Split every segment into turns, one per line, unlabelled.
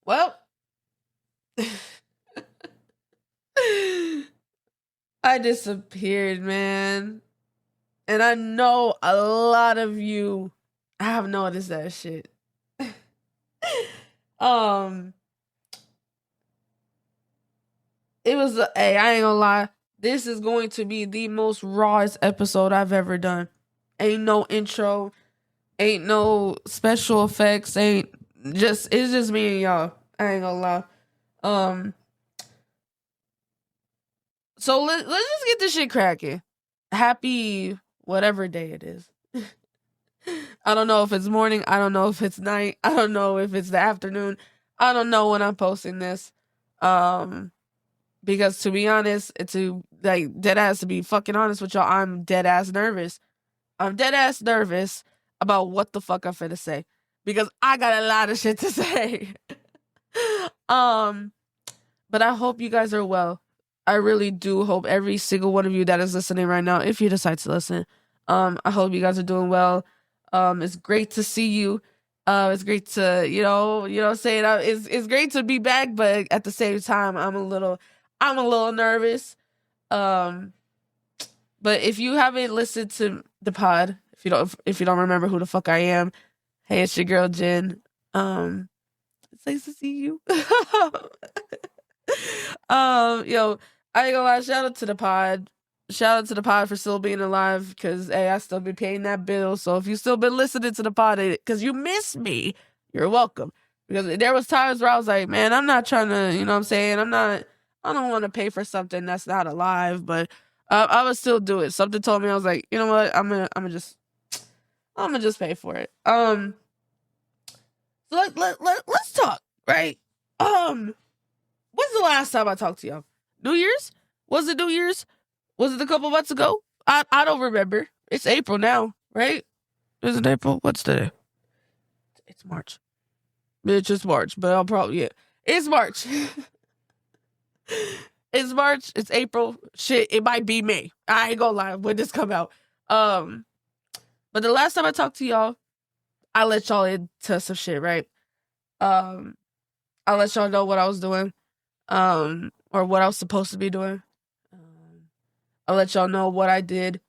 Well, I disappeared, man. And I know a lot of you have noticed that shit. um, it was hey, I ain't gonna lie. This is going to be the most rawest episode I've ever done. Ain't no intro, ain't no special effects, ain't just it's just me and y'all. I ain't gonna lie. Um, so let's just get this shit cracking. Happy whatever day it is. I don't know if it's morning. I don't know if it's night. I don't know if it's the afternoon. I don't know when I'm posting this. Um, because to be honest, to like dead ass to be fucking honest with y'all, I'm dead ass nervous. I'm dead ass nervous about what the fuck I'm finna say because I got a lot of shit to say. um, but I hope you guys are well. I really do hope every single one of you that is listening right now, if you decide to listen, I hope you guys are doing well. It's great to see you. It's great to what I'm saying. It's great to be back, but at the same time, I'm a little nervous. Um, but if you haven't listened to the pod, if you don't remember who the fuck I am, hey, it's your girl Jen. It's nice to see you. Yo, I ain't gonna lie, shout out to the pod. Shout out to the pod for still being alive, because hey, I still been paying that bill. So if you still been listening to the pod because you miss me, you're welcome. Because there was times where I was like, man, I'm not trying to, you know what I'm saying? I don't want to pay for something that's not alive, but I would still do it. Something told me, I was like, you know what? I'm gonna just pay for it. So let's talk, right? When's the last time I talked to y'all? New Year's? Was it New Year's? Was it a couple months ago? I don't remember. It's April now, right? Is it April? What's today? It's March. It's just March, but I'll probably It's March. It's March. It's April. Shit, it might be May. I ain't gonna lie when this come out. But the last time I talked to y'all, I let y'all into some shit, right? Um, I let y'all know what I was doing, or what I was supposed to be doing. I'll let y'all know what I did,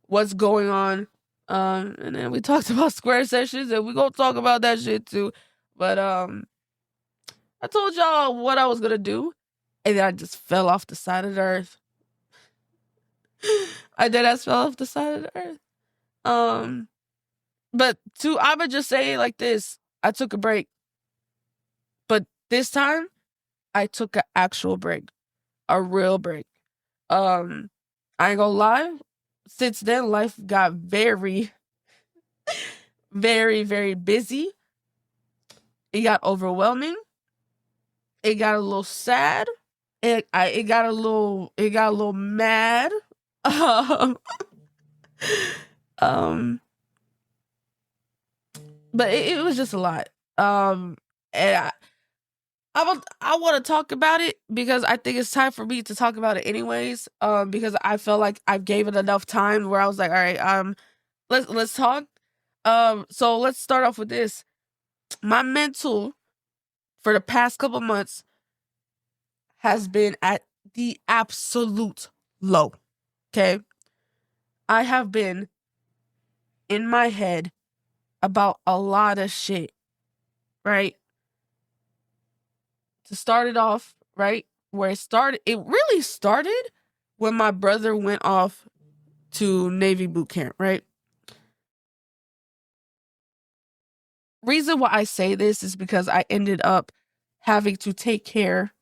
what's going on. And then we talked about square sessions, and we gonna talk about that shit too. But I told y'all what I was gonna do, and then I just fell off the side of the earth. I did as fell off the side of the earth. Um, but I'ma just say it like this: I took a break, but this time I took an actual break, a real break. Um, I ain't gonna lie. Since then, life got very, very, very busy. It got overwhelming. It got a little sad. It got a little mad. Um, um but it was just a lot. And I want to talk about it because I think it's time for me to talk about it anyways. Because I felt like I gave it enough time where I was like, all right, let's talk. So let's start off with this. My mental for the past couple months has been at the absolute low. Okay. I have been in my head about a lot of shit, right? To start it off, right? It really started when my brother went off to Navy boot camp, right? Reason why I say this is because I ended up having to take care.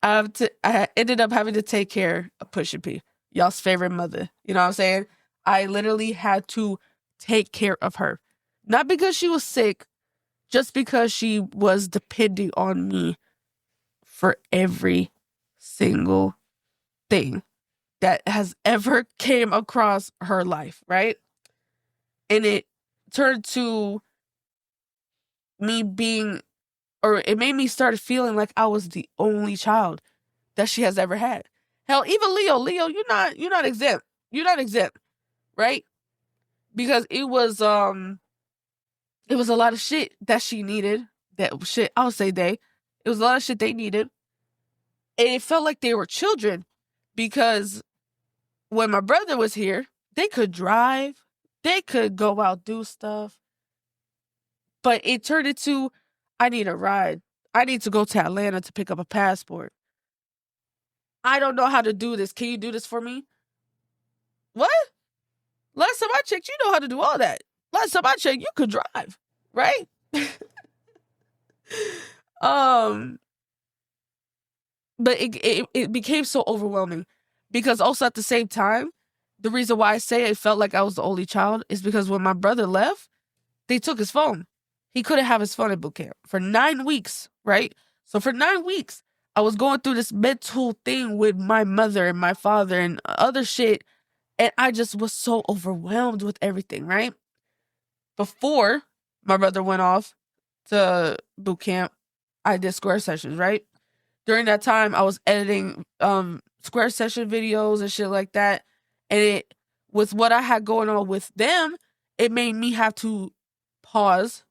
I ended up having to take care of Pusha P, y'all's favorite mother. You know what I'm saying? I literally had to take care of her. Not because she was sick, just because she was depending on me for every single thing that has ever came across her life, right? And it turned to me being, or it made me start feeling like I was the only child that she has ever had. Hell, even Leo, you're not exempt. You're not exempt, right? Because it was a lot of shit that she needed, that shit. I would say they. It was a lot of shit they needed. And it felt like they were children because when my brother was here, they could drive, they could go out, do stuff. But it turned into, I need a ride. I need to go to Atlanta to pick up a passport. I don't know how to do this. Can you do this for me? What? Last time I checked, you know how to do all that. Last time I checked, you could drive, right? But it became so overwhelming because also at the same time, the reason why I say it felt like I was the only child is because when my brother left, they took his phone. He couldn't have his phone at boot camp for 9 weeks, right? So for 9 weeks, I was going through this mental thing with my mother and my father and other shit. And I just was so overwhelmed with everything, right? Before my brother went off to boot camp, I did square sessions, right? During that time, I was editing square session videos and shit like that. And it, with what I had going on with them, it made me have to pause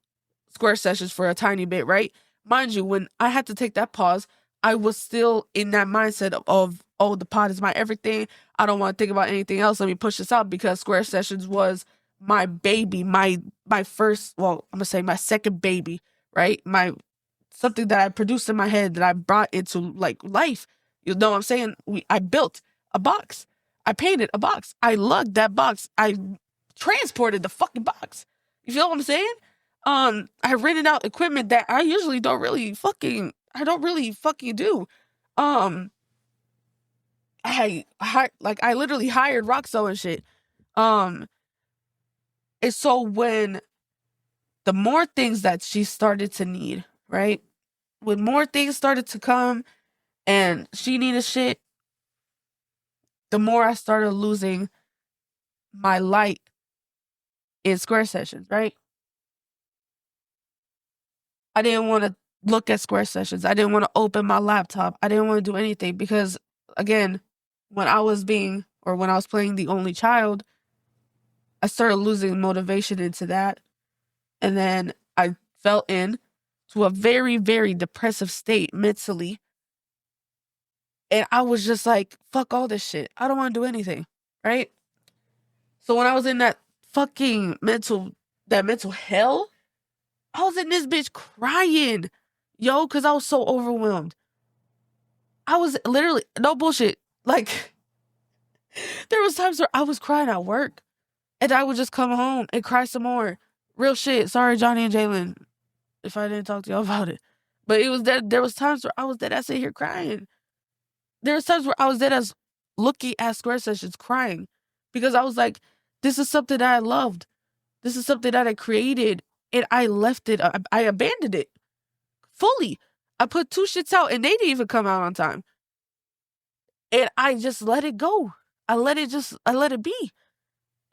square sessions for a tiny bit, right? Mind you, when I had to take that pause, I was still in that mindset of oh, the pod is my everything. I don't want to think about anything else. Let me push this out because square sessions was my baby, my first, well, I'm gonna say my second baby, right? My something that I produced in my head that I brought into like life. You know what I'm saying? I built a box. I painted a box. I lugged that box. I transported the fucking box. You feel what I'm saying? I rented out equipment that I usually don't really fucking do. I literally hired Roxo and shit. And so when the more things that she started to need, right? When more things started to come and she needed shit, the more I started losing my light in square sessions, right? I didn't want to look at square sessions. I didn't want to open my laptop. I didn't want to do anything because, again, when I was playing the only child, I started losing motivation into that. And then I fell in to a very, very depressive state mentally. And I was just like, fuck all this shit. I don't want to do anything, right? So when I was in that fucking mental hell, I was in this bitch crying, yo, because I was so overwhelmed. I was literally, no bullshit, like, there was times where I was crying at work, and I would just come home and cry some more. Real shit. Sorry, Johnny and Jalen, if I didn't talk to y'all about it. But it was that there was times where I was dead ass in here crying. There was times where I was dead ass looking at square sessions crying because I was like, this is something that I loved. This is something that I created, and I left it. I abandoned it fully. I put 2 shits out, and they didn't even come out on time. And I just let it go. I let it be.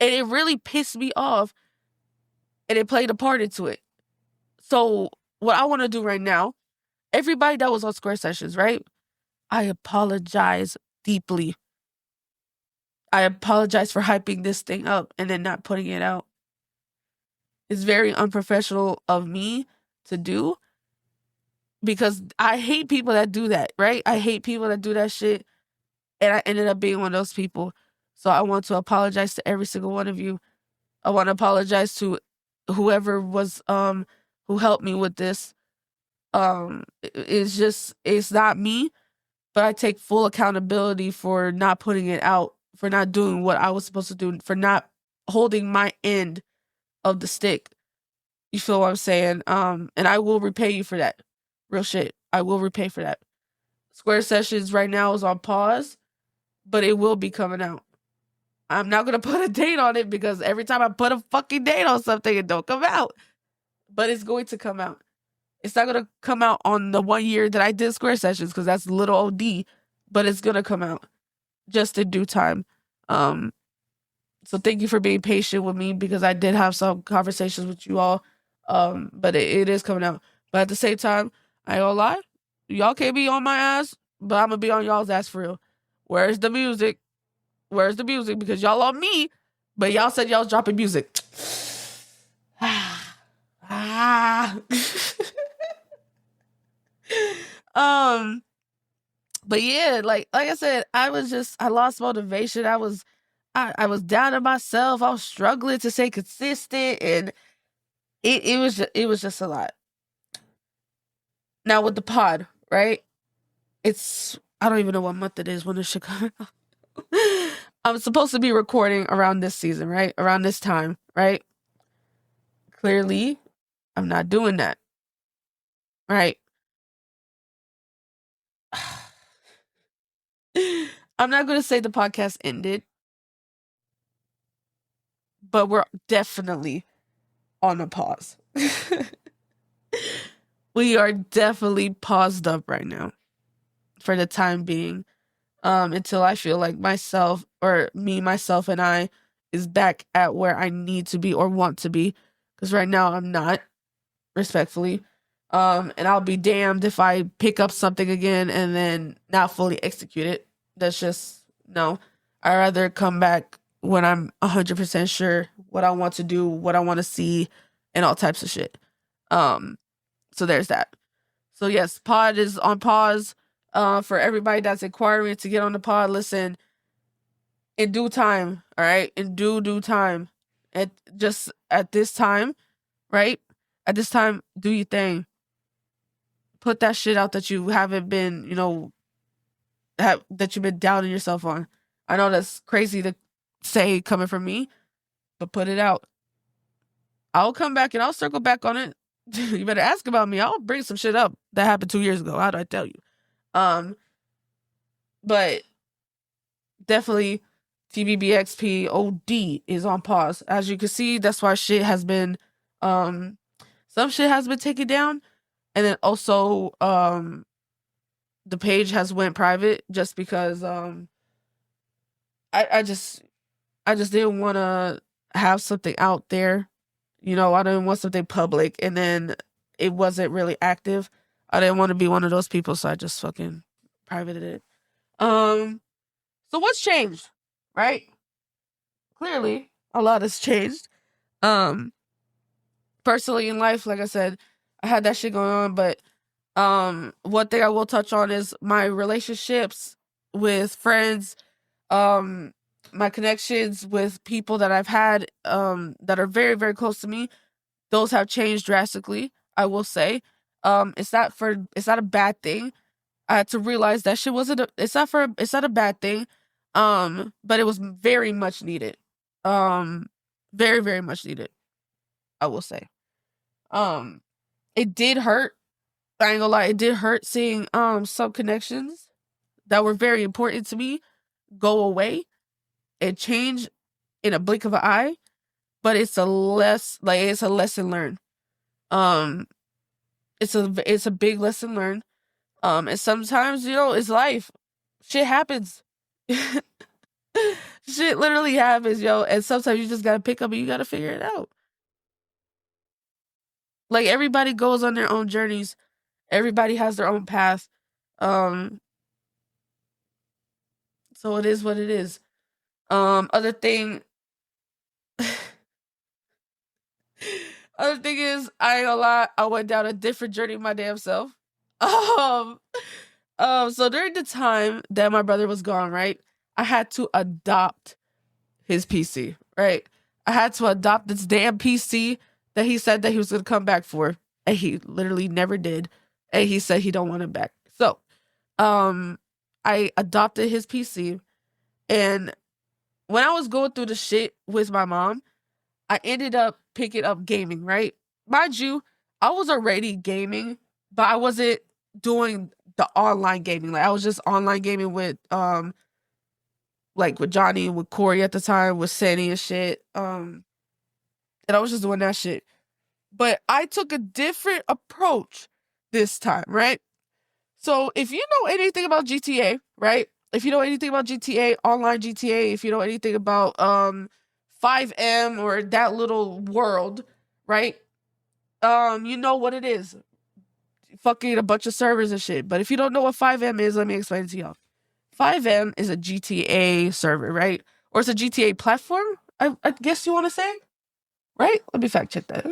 And it really pissed me off, and it played a part into it. So what I want to do right now, everybody that was on square sessions, right? I apologize deeply. I apologize for hyping this thing up and then not putting it out. It's very unprofessional of me to do because I hate people that do that, right? I hate people that do that shit, and I ended up being one of those people. So I want to apologize to every single one of you. I want to apologize to whoever was who helped me with this. It's not me, but I take full accountability for not putting it out, for not doing what I was supposed to do, for not holding my end of the stick. You feel what I'm saying? And I will repay you for that. Real shit. I will repay for that. Square Sessions right now is on pause, but it will be coming out. I'm not going to put a date on it because every time I put a fucking date on something, it don't come out. But it's going to come out. It's not going to come out on the 1 year that I did Square Sessions because that's little OD, but it's going to come out just in due time. So thank you for being patient with me because I did have some conversations with you all. But it is coming out. But at the same time, I ain't gonna lie, y'all can't be on my ass, but I'm gonna be on y'all's ass for real. Where's the music? Where's the music? Because y'all on me, but y'all said y'all was dropping music. um, but yeah, like I said, I lost motivation. I was down on myself. I was struggling to stay consistent, and it was just a lot. Now with the pod, right? It's I don't even know what month it is when this shit comes out. I'm supposed to be recording around this season, right? Around this time, right? Clearly, I'm not doing that, right? I'm not going to say the podcast ended, but we're definitely on a pause. We are definitely paused up right now for the time being, until I feel like myself or me, myself, and I is back at where I need to be or want to be. Because right now I'm not, respectfully. And I'll be damned if I pick up something again and then not fully execute it. That's just no. I'd rather come back when I'm 100% sure what I want to do, what I want to see, and all types of shit. So there's that. So yes, pod is on pause. For everybody that's inquiring to get on the pod, listen, in due time, all right? In due time. At this time, right? At this time, do your thing. Put that shit out that you haven't been, that you've been doubting yourself on. I know that's crazy to say coming from me, but put it out. I'll come back and I'll circle back on it. You better ask about me. I'll bring some shit up that happened 2 years ago. How do I tell you? But definitely TBBXP OD is on pause. As you can see, that's why shit has been some shit has been taken down. And then also the page has went private just because I just didn't want to have something out there. I didn't want something public and then it wasn't really active. I didn't want to be one of those people, so I just fucking privated it. So what's changed, right? Clearly, a lot has changed. Personally in life, like I said, I had that shit going on, but one thing I will touch on is my relationships with friends, my connections with people that I've had that are very, very close to me. Those have changed drastically, I will say. It's not a bad thing. I had to realize that shit it's not a bad thing. But it was very much needed. Very, very much needed, I will say. It did hurt. I ain't gonna lie, it did hurt seeing some connections that were very important to me go away and change in a blink of an eye. But it's a lesson learned. Um, it's a big lesson learned. And sometimes, it's life. Shit happens. Shit literally happens, yo. And sometimes you just gotta pick up and you gotta figure it out. Like everybody goes on their own journeys. Everybody has their own path. Um, so it is what it is. Other thing Other thing is, I ain't gonna lie, I went down a different journey my damn self. Um, so during the time that my brother was gone, right, I had to adopt his PC, right? I had to adopt this damn PC that he said that he was gonna come back for, and he literally never did. And he said he don't want it back. So, um, I adopted his PC, and when I was going through the shit with my mom, I ended up picking up gaming, right? Mind you, I was already gaming, but I wasn't doing the online gaming. Like I was just online gaming with like with Johnny and with Corey at the time, with Sandy and shit. And I was just doing that shit. But I took a different approach this time, right? So if you know anything about GTA, right? If you know anything about GTA, online GTA, if you know anything about FiveM or that little world, right? You know what it is. Fucking a bunch of servers and shit. But if you don't know what FiveM is, let me explain it to y'all. FiveM is a GTA server, right? Or it's a GTA platform, I guess you want to say, right? Let me fact check that.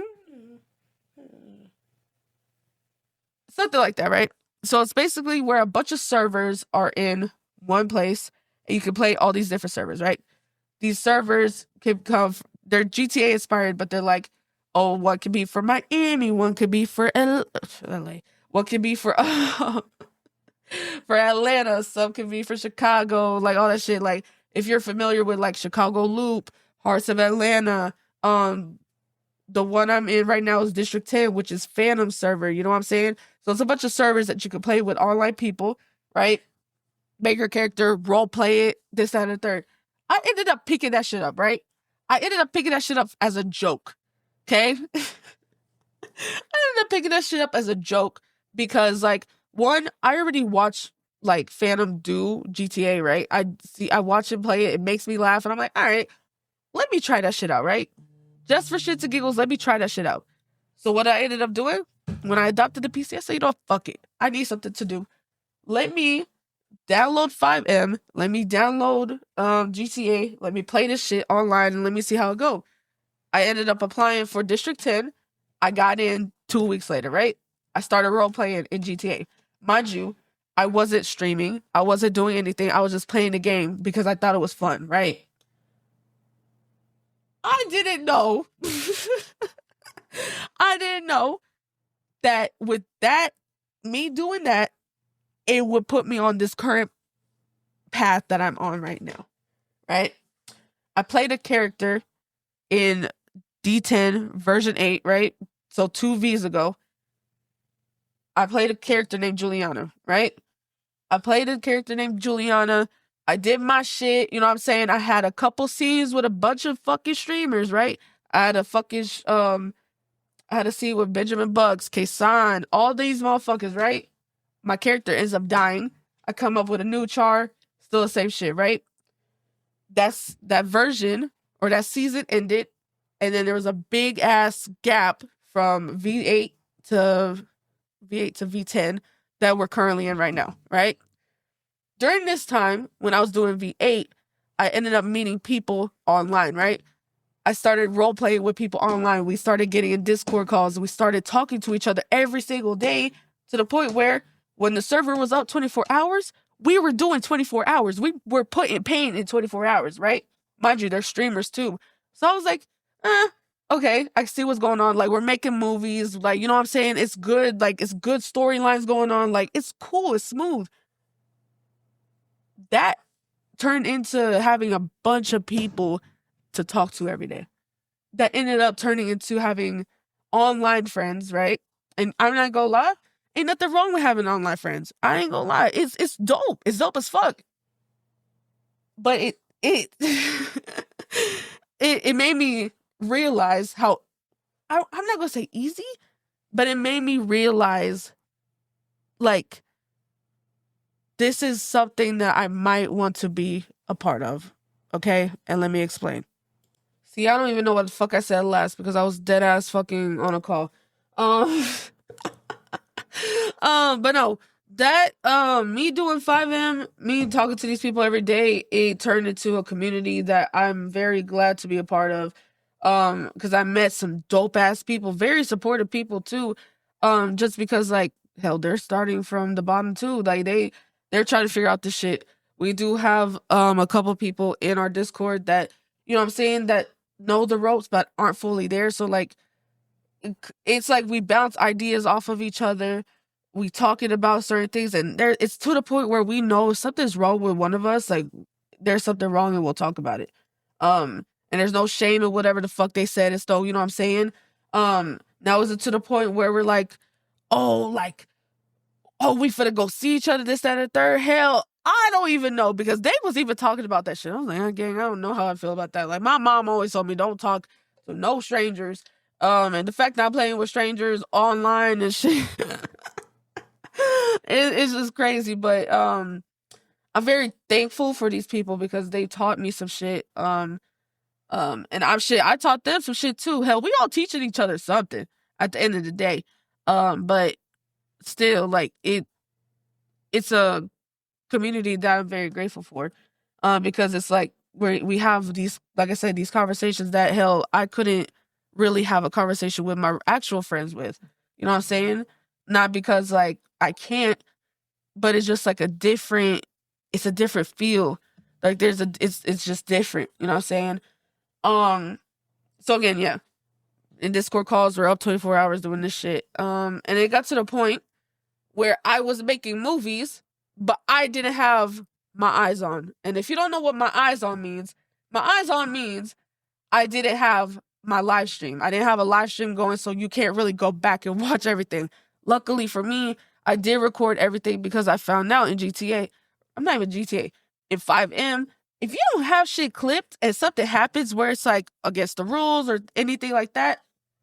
Something like that, right? So it's basically where a bunch of servers are in one place, and you can play all these different servers, right? These servers can come, they're GTA inspired, but they're like, oh, one could be for Miami, one could be for LA, one could be for for Atlanta, some could be for Chicago, like all that shit. Like if you're familiar with like Chicago Loop, Hearts of Atlanta, the one I'm in right now is District 10, which is Phantom server. You know what I'm saying? So it's a bunch of servers that you can play with online people, right? Make your character, role play it, this, that, and the third. I ended up picking that shit up, right? I ended up picking that shit up as a joke. Okay? I ended up picking that shit up as a joke because, like, one, I already watched like Phantom do GTA, right? I watch him play it, it makes me laugh, and I'm like, all right, let me try that shit out, right? Just for shits and giggles, let me try that shit out. So what I ended up doing when I adopted the PC, I said, you know, fuck it. I need something to do. Let me download FiveM. Let me download GTA. Let me play this shit online and let me see how it go. I ended up applying for District 10. I got in 2 weeks later, right? I started role playing in GTA. Mind you, I wasn't streaming. I wasn't doing anything. I was just playing the game because I thought it was fun, right? I didn't know. I didn't know that with that, me doing that, it would put me on this current path that I'm on right now, right? I played a character in D10 version 8, right? So 2 Vs ago. I played a character named Juliana, right? I played a character named Juliana. I did my shit, you know what I'm saying? I had a couple scenes with a bunch of fucking streamers, right? I had a fucking I had a scene with Benjamin Bucks, Kasan, all these motherfuckers, right? My character ends up dying. I come up with a new char, still the same shit, right? That's that version or that season ended, and then there was a big ass gap from V8 to V10 that we're currently in right now, right? During this time, when I was doing V8, I ended up meeting people online, right? I started role playing with people online. We started getting in Discord calls and we started talking to each other every single day to the point where when the server was up 24 hours, we were doing 24 hours. We were putting pain in 24 hours, right? Mind you, they're streamers too. So I was like, okay, I see what's going on. Like, we're making movies. Like, you know what I'm saying? It's good. Like, it's good storylines going on. Like, it's cool. It's smooth. That turned into having a bunch of people to talk to every day. That ended up turning into having online friends, right? And I'm not gonna lie, ain't nothing wrong with having online friends. I ain't gonna lie, it's dope. It's dope as fuck. But it it made me realize how I'm not gonna say easy, but it made me realize like this is something that I might want to be a part of. Okay, and let me explain. See, I don't even know what the fuck I said last because I was dead ass fucking on a call. But no, that me doing FiveM, me talking to these people every day, it turned into a community that I'm very glad to be a part of. Because I met some dope ass people, very supportive people too. Just because like hell, they're starting from the bottom too. Like they're trying to figure out this shit. We do have a couple people in our Discord that, you know what I'm saying, that know the ropes but aren't fully there. So like it's like we bounce ideas off of each other. We talking about certain things, and there it's to the point where we know if something's wrong with one of us, like there's something wrong, and we'll talk about it. And there's no shame in whatever the fuck they said. It's though, you know what I'm saying. Now is it to the point where we're like, oh, we finna go see each other, this, that, and the third. Hell, I don't even know because they was even talking about that shit. I was like, gang, I don't know how I feel about that. Like my mom always told me, don't talk to no strangers. And the fact that I'm playing with strangers online and shit, it's just crazy. But I'm very thankful for these people because they taught me some shit. And I taught them some shit too. Hell, we all teaching each other something at the end of the day. But still, like it's a community that I'm very grateful for. Because it's like we have these, like I said, these conversations that hell I couldn't really have a conversation with my actual friends with. You know what I'm saying? Not because like I can't, but it's just like it's a different feel. Like it's just different. You know what I'm saying? Um, so again, yeah. In Discord calls, we're up 24 hours doing this shit. And it got to the point where I was making movies, but I didn't have my eyes on. And if you don't know what my eyes on means, my eyes on means I didn't have my live stream. I didn't have a live stream going, so you can't really go back and watch everything. Luckily for me, I did record everything because I found out in GTA, I'm not even GTA, in 5M, if you don't have shit clipped and something happens where it's like against the rules or anything like that,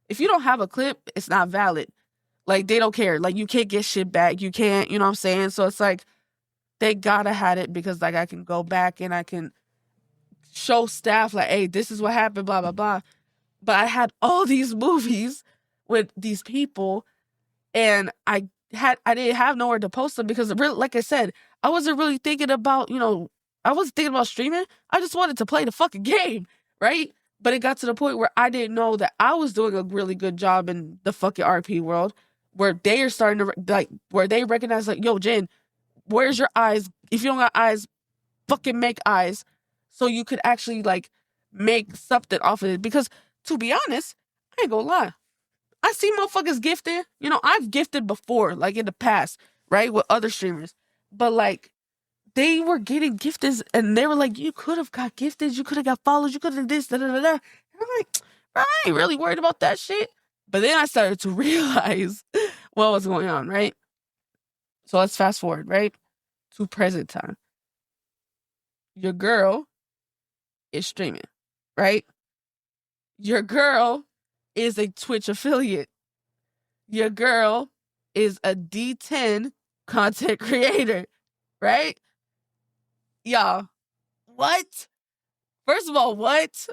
if you don't have a clip, it's not valid. Like, they don't care. Like, you can't get shit back. You can't, you know what I'm saying? So it's like, they gotta have it because, like, I can go back and I can show staff, like, hey, this is what happened, blah, blah, blah. But I had all these movies with these people, and I didn't have nowhere to post them because, really, like I said, I wasn't really thinking about, I wasn't thinking about streaming. I just wanted to play the fucking game, right? But it got to the point where I didn't know that I was doing a really good job in the fucking RP world, where they are starting to, like, where they recognize, like, yo, Jen, where's your eyes? If you don't got eyes, fucking make eyes so you could actually, like, make something off of it. Because, to be honest, I ain't gonna lie. I see motherfuckers gifting. I've gifted before, like, in the past, right? With other streamers. But, like, they were getting gifted and they were like, you could have got gifted, you could have got followed, you could have this, da da da da. And I'm like, bro, I ain't really worried about that shit. But then I started to realize what was going on, right? So let's fast forward, right? To present time. Your girl is streaming, right? Your girl is a Twitch affiliate. Your girl is a D10 content creator, right? Y'all, what? First of all, what?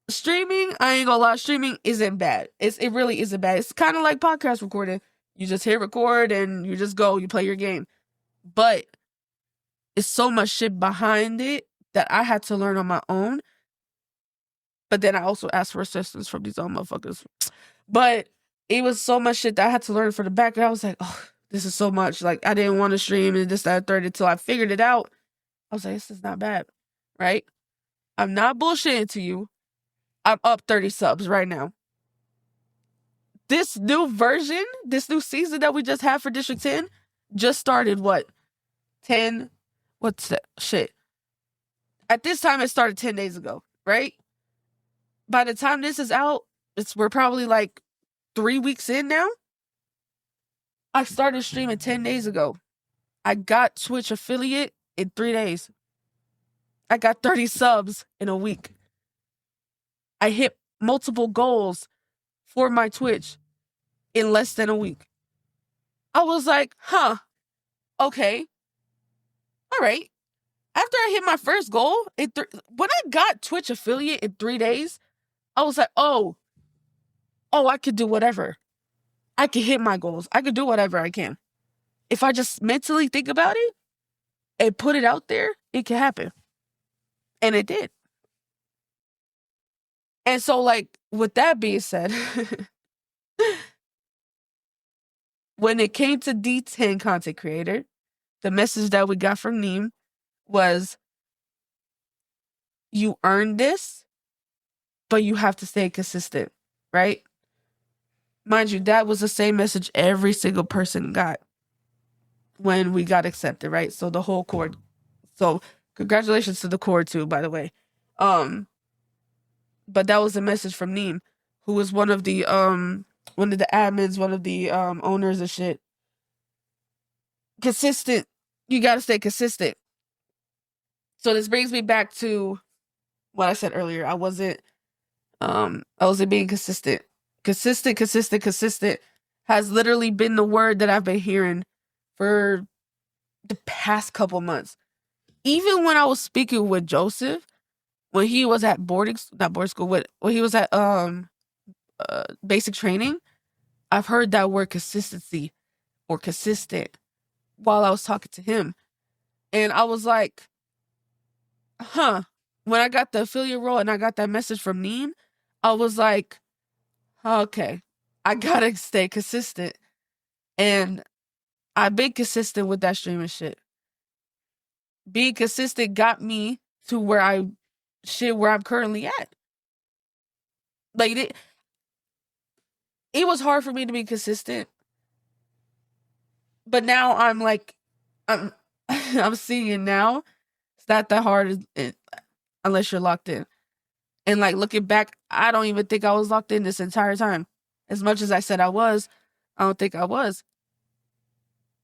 Streaming, I ain't gonna lie, streaming isn't bad. It really isn't bad. It's kind of like podcast recording. You just hit record and you just go, you play your game. But it's so much shit behind it that I had to learn on my own. But then I also asked for assistance from these old motherfuckers. But it was so much shit that I had to learn for the back. And I was like, oh, this is so much. Like, I didn't want to stream and this, that, and third until I figured it out. I was like, this is not bad, right? I'm not bullshitting to you. I'm up 30 subs right now. This new version, this new season that we just had for District 10 just started, what? 10? What's that? Shit. At this time, it started 10 days ago, right? By the time this is out, we're probably like 3 weeks in now. I started streaming 10 days ago. I got Twitch affiliate in 3 days. I got 30 subs in a week. I hit multiple goals for my Twitch in less than a week. I was like, huh, okay, all right. After I hit my first goal, when I got Twitch affiliate in 3 days, I was like, oh, I could do whatever. I can hit my goals. I could do whatever I can. If I just mentally think about it and put it out there, it can happen. And it did. And so, like, with that being said, when it came to D10 content creator, the message that we got from Neem was, you earned this, but you have to stay consistent, right? Mind you, that was the same message every single person got when we got accepted, right? So the whole court. So congratulations to the court too, by the way. But that was a message from Neem, who was one of the admins, one of the owners and shit. Consistent. You gotta stay consistent. So this brings me back to what I said earlier. I wasn't being consistent. Consistent has literally been the word that I've been hearing for the past couple months. Even when I was speaking with Joseph, when he was at when he was at basic training, I've heard that word consistency or consistent while I was talking to him. And I was like, huh. When I got the affiliate role and I got that message from Neem, I was like, okay. I gotta stay consistent. And I've been consistent with that streaming shit. Being consistent got me to where I'm currently at. Like it was hard for me to be consistent, but now I'm like, I'm I'm seeing it now. It's not that hard unless you're locked in. And like looking back, I don't even think I was locked in this entire time. As much as I said I was, I don't think I was.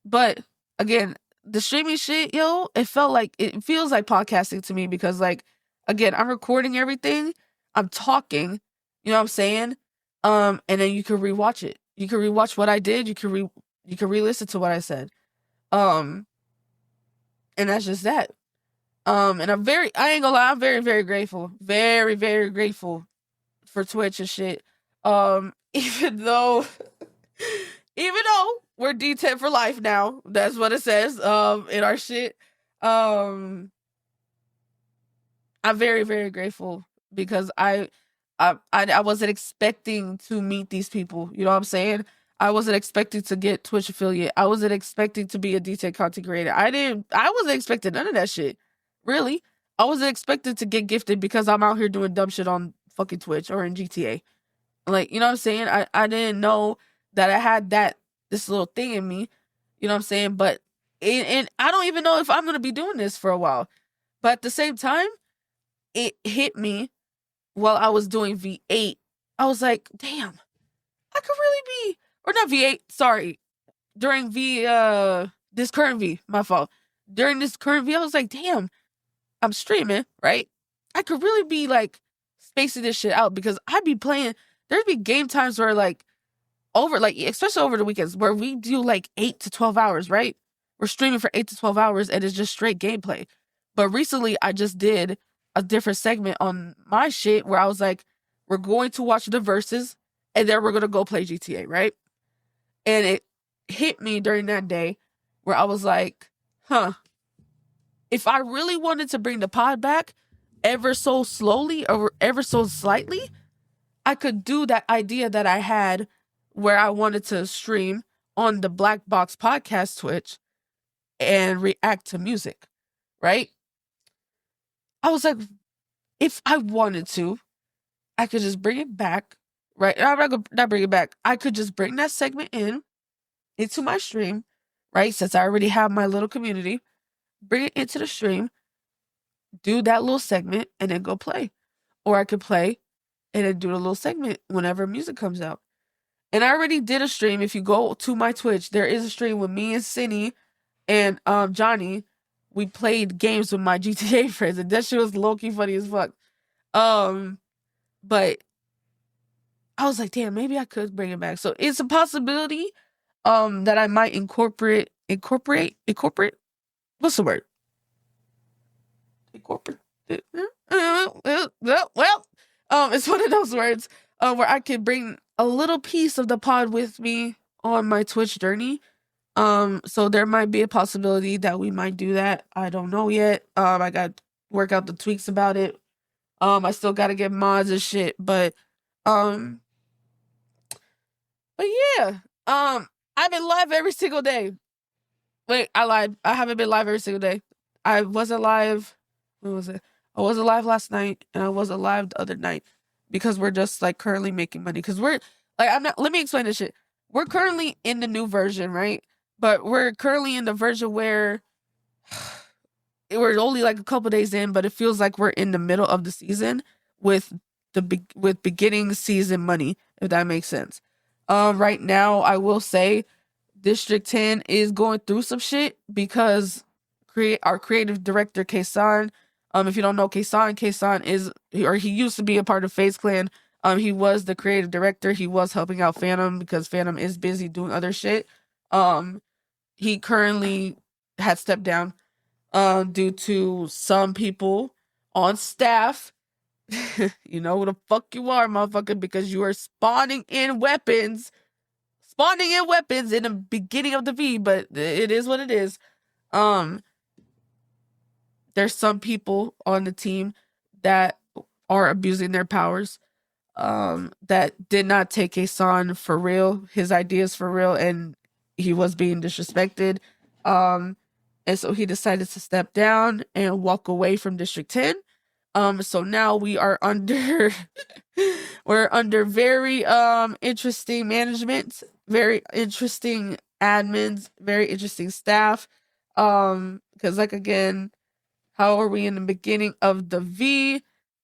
But again, the streaming shit, yo, it feels like podcasting to me because like again, I'm recording everything, I'm talking, you know what I'm saying? And then you can rewatch it. You can rewatch what I did, you can re-listen to what I said. Um and that's just that. And I ain't gonna lie, I'm very, very grateful. Very, very grateful for Twitch and shit. Even though we're D10 for life now, that's what it says in our shit. I'm very, very grateful because I wasn't expecting to meet these people. You know what I'm saying? I wasn't expecting to get Twitch affiliate. I wasn't expecting to be a D10 content creator. I wasn't expecting none of that shit. Really. I wasn't expected to get gifted because I'm out here doing dumb shit on fucking Twitch or in GTA. Like, you know what I'm saying? I didn't know that I had this little thing in me. You know what I'm saying? But and I don't even know if I'm gonna be doing this for a while. But at the same time, it hit me while I was doing V8. I was like, damn, I could really be, or not V8, sorry. During this current V, my fault. During this current V, I was like, damn, I'm streaming, right? I could really be like spacing this shit out because I'd be playing. There'd be game times where like especially over the weekends where we do like 8 to 12 hours, right? We're streaming for 8 to 12 hours and it's just straight gameplay. But recently I just did a different segment on my shit where I was like, we're going to watch the verses and then we're going to go play GTA, right? And it hit me during that day where I was like, huh, if I really wanted to bring the pod back ever so slowly or ever so slightly, I could do that idea that I had where I wanted to stream on the Black Box Podcast Twitch and react to music, right? I was like, if I wanted to, I could just bring it back, right? Not bring it back. I could just bring that segment into my stream, right? Since I already have my little community, bring it into the stream, do that little segment, and then go play. Or I could play and then do the little segment whenever music comes out. And I already did a stream. If you go to my Twitch, there is a stream with me and Cindy and Johnny. We played games with my GTA friends, and that shit was low-key funny as fuck. But I was like, damn, maybe I could bring it back. So it's a possibility that I might incorporate what's the word? Incorporate well, it's one of those words where I could bring a little piece of the pod with me on my Twitch journey. So there might be a possibility that we might do that. I don't know yet. I got to work out the tweaks about it. I still got to get mods and shit, but yeah. I've been live every single day. Wait, I lied. I haven't been live every single day. I wasn't live. When was it? I wasn't live last night, and I wasn't live the other night because we're just like currently making money. Because we're like, I'm not. Let me explain this shit. We're currently in the new version, right? But we're currently in the version where we're only like a couple days in, but it feels like we're in the middle of the season with with beginning season money, if that makes sense. Right now, I will say District 10 is going through some shit because our creative director Kason, if you don't know Kason is, or he used to be a part of FaZe Clan. He was the creative director. He was helping out Phantom because Phantom is busy doing other shit. He currently had stepped down due to some people on staff. You know who the fuck you are, motherfucker, because you are spawning in weapons in the beginning of the V, but it is what it is. There's some people on the team that are abusing their powers. that did not take Kason for real, his ideas for real, and he was being disrespected. And so he decided to step down and walk away from District 10. So now we are under we're under very interesting management, very interesting admins, very interesting staff. Because like again, how are we in the beginning of the V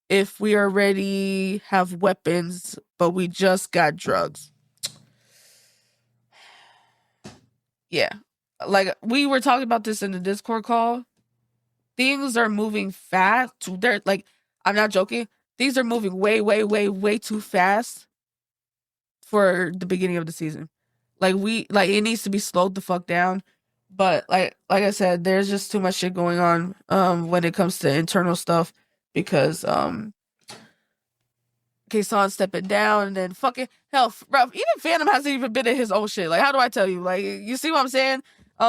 if we already have weapons, but we just got drugs? Yeah. Like we were talking about this in the Discord call. Things are moving fast. They're like, I'm not joking. Things are moving way, way, way, way too fast for the beginning of the season. Like it needs to be slowed the fuck down. But like I said, there's just too much shit going on when it comes to internal stuff because Kason stepping down and then fucking hell, bro, even Phantom hasn't even been in his own shit. Like, how do I tell you? Like, you see what I'm saying?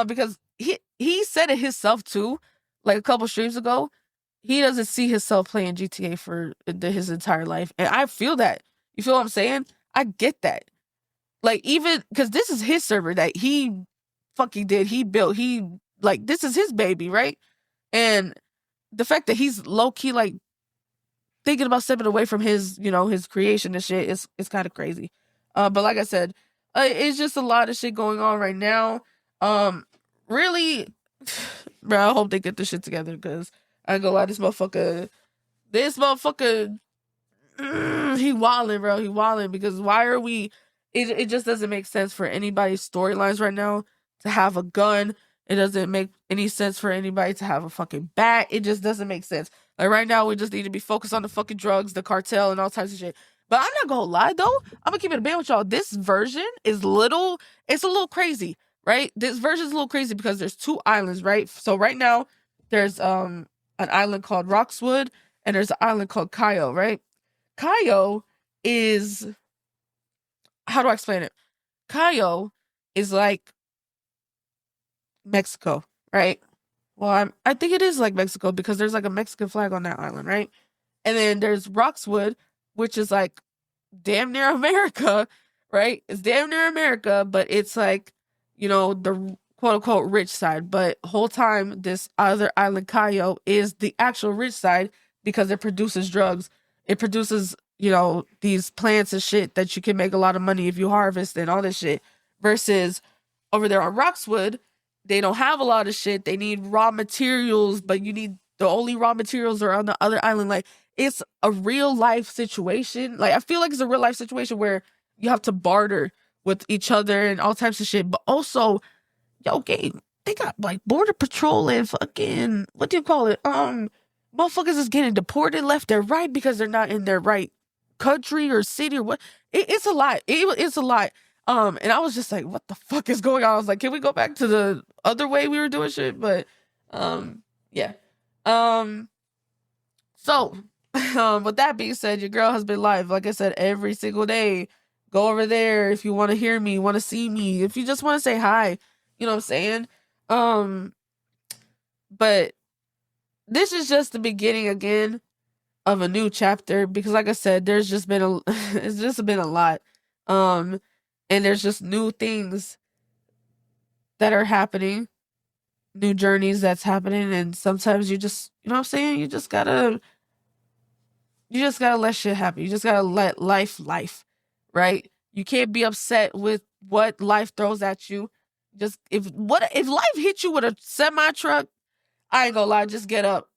Because he said it himself too, like a couple streams ago. He doesn't see himself playing GTA for his entire life, and I feel that. You feel what I'm saying? I get that. Like, even because this is his server that he fucking did, he built, he like this is his baby, right? And the fact that he's low key like thinking about stepping away from his, his creation and shit is kind of crazy. But like I said, it's just a lot of shit going on right now. Really, bro, I hope they get this shit together because I ain't gonna lie, this motherfucker, he wildin', bro. He wildin' because why are we? It just doesn't make sense for anybody's storylines right now to have a gun. It doesn't make any sense for anybody to have a fucking bat. It just doesn't make sense. Like right now, we just need to be focused on the fucking drugs, the cartel, and all types of shit. But I'm not gonna lie though, I'm gonna keep it a band with y'all. This version is it's a little crazy, right? This version is a little crazy because there's 2 islands, right? So right now, there's an island called Roxwood, and there's an island called Cayo, right? Cayo is, how do I explain it? Cayo is like Mexico, right? Well, I think it is like Mexico because there's like a Mexican flag on that island, right? And then there's Roxwood, which is like damn near America, right? It's damn near America, but it's like, the quote unquote rich side. But whole time, this other island, Cayo, is the actual rich side because it produces drugs. It produces, these plants and shit that you can make a lot of money if you harvest and all this shit. Versus over there on Roxwood, they don't have a lot of shit. They need raw materials, but the only raw materials are on the other island. Like, it's a real life situation. Like, I feel like it's a real life situation where you have to barter with each other and all types of shit. But also, game, they got like border patrol and fucking, what do you call it? Motherfuckers is getting deported left and right because they're not in their right country or city or what. It's a lot. It's a lot. And I was just like, what the fuck is going on? I was like, can we go back to the other way we were doing shit? But, yeah. So, with that being said, your girl has been live, like I said, every single day. Go over there if you want to hear me, want to see me, if you just want to say hi, you know what I'm saying? But this is just the beginning again of a new chapter because like I said, there's just been it's just been a lot. And there's just new things that are happening, new journeys that's happening, and sometimes you just, you know what I'm saying? You just gotta let shit happen. You just gotta let life, right? You can't be upset with what life throws at you. Just if life hit you with a semi truck, I ain't gonna lie, just get up,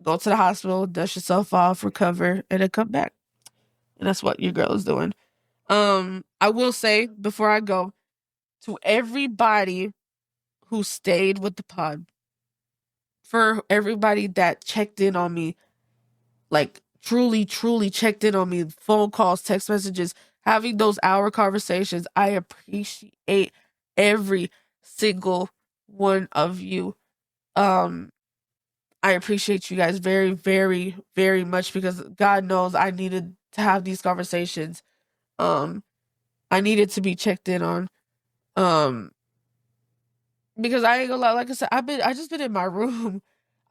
go to the hospital, dust yourself off, recover, and then come back. And that's what your girl is doing. I will say before I go, to everybody who stayed with the pod, for everybody that checked in on me, like truly checked in on me, phone calls, text messages, having those hour conversations, I appreciate every single one of you. I appreciate you guys very, very, very much because God knows I needed to have these conversations. I needed to be checked in on. Because I ain't gonna lie, like I said, I just been in my room.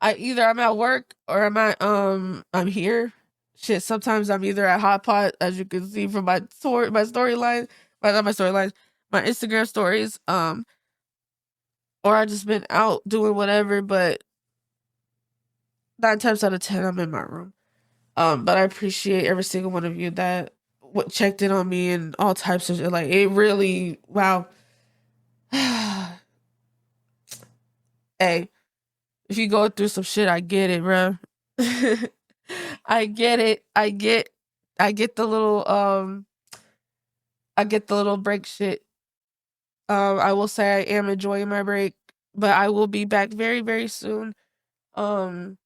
I'm at work or I'm here. shit, sometimes I'm either at Hot Pot, as you can see from my storyline, not my storyline, my Instagram stories, or I just been out doing whatever, but 9 times out of 10, I'm in my room. But I appreciate every single one of you that checked in on me and all types of shit. Like, it really, wow. Hey, if you go through some shit, I get it, bro. I get it. I get the little break shit. I will say I am enjoying my break, but I will be back very, very soon. I'm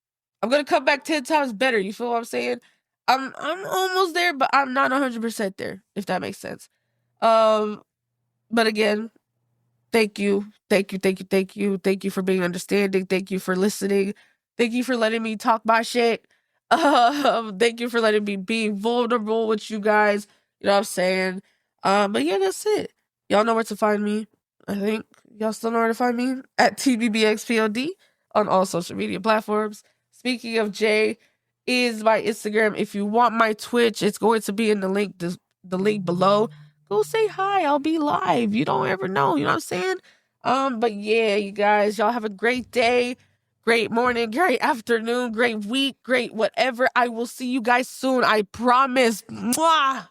gonna come back 10 times better. You feel what I'm saying? I'm almost there, but I'm not 100% there, if that makes sense. But again, thank you. Thank you, thank you, thank you. Thank you for being understanding. Thank you for listening. Thank you for letting me talk my shit. Thank you for letting me be vulnerable with you guys. You know what I'm saying? But yeah, that's it. Y'all know where to find me. I think y'all still know where to find me at TBBXPOD on all social media platforms. Speaking of Jay, is my Instagram. If you want my Twitch, it's going to be in the link below. Go say hi. I'll be live. You don't ever know. You know what I'm saying? But yeah, you guys, y'all have a great day, great morning, great afternoon, great week, great whatever. I will see you guys soon. I promise. Mwah!